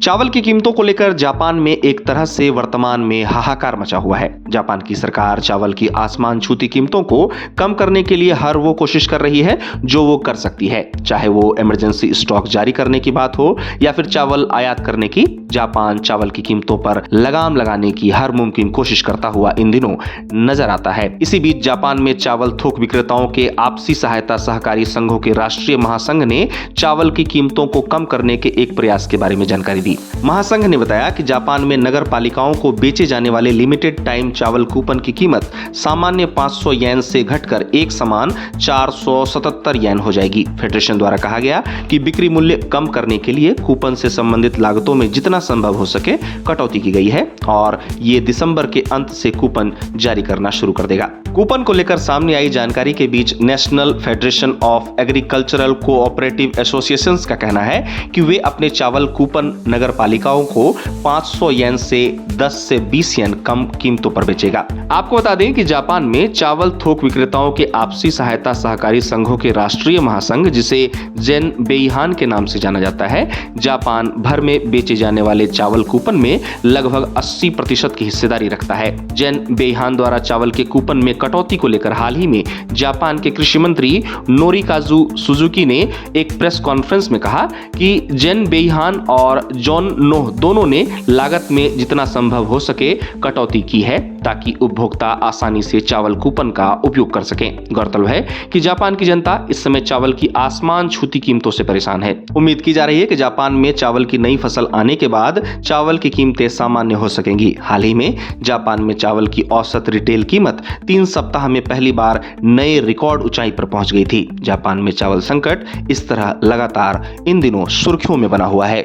चावल की कीमतों को लेकर जापान में एक तरह से वर्तमान में हाहाकार मचा हुआ है। जापान की सरकार चावल की आसमान छूती कीमतों को कम करने के लिए हर वो कोशिश कर रही है जो वो कर सकती है, चाहे वो इमरजेंसी स्टॉक जारी करने की बात हो या फिर चावल आयात करने की। जापान चावल की कीमतों पर लगाम लगाने की हर मुमकिन कोशिश करता हुआ इन दिनों नजर आता है। इसी बीच जापान में चावल थोक विक्रेताओं के आपसी सहायता सहकारी संघों के राष्ट्रीय महासंघ ने चावल की कीमतों को कम करने के एक प्रयास के बारे में जानकारी दी। महासंघ ने बताया कि जापान में नगर पालिकाओं को बेचे जाने वाले लिमिटेड टाइम चावल कूपन की कीमत सामान्य 500 येन से घटकर एक समान 477 येन हो जाएगी। फेडरेशन द्वारा कहा गया कि बिक्री मूल्य कम करने के लिए कूपन से संबंधित लागतों में जितना संभव हो सके कटौती की गई है और ये दिसंबर के अंत से कूपन जारी करना शुरू कर देगा। कूपन को लेकर सामने आई जानकारी के बीच national federation of agricultural cooperative associations का कहना है कि वे अपने चावल कूपन नगर पालिकाओं को 500 येन से 10 से 20 येन कम कीमतों पर बेचेगा। आपको बता दें कि जापान में चावल थोक विक्रेताओं के आपसी सहायता सहकारी संघों के राष्ट्रीय महासंघ, जिसे जेन बेईहान के नाम से जाना जाता है, जापान भर में बेचे जाने वाले चावल कूपन में लगभग 80% की हिस्सेदारी रखता है। जेन बेईहान द्वारा चावल के कूपन में कटौती को लेकर हाल ही में जापान के कृषि मंत्री नोरिकाजु सुजुकी ने एक प्रेस कॉन्फ्रेंस में कहा कि जेन बेईहान और जॉन नोह दोनों ने लागत में जितना संभव हो सके कटौती की है ताकि उपभोक्ता आसानी से चावल कूपन का उपयोग कर सकें। गौरतलब है कि जापान की जनता इस समय चावल की आसमान छूती कीमतों से परेशान है। उम्मीद की जा रही है कि जापान में चावल की नई फसल आने के बाद चावल की कीमतें सामान्य हो सकेंगी। हाल ही में जापान में चावल की औसत रिटेल कीमत 3 सप्ताह में पहली बार नए रिकॉर्ड ऊंचाई पर पहुंच गई थी। जापान में चावल संकट इस तरह लगातार इन दिनों सुर्खियों में बना हुआ है।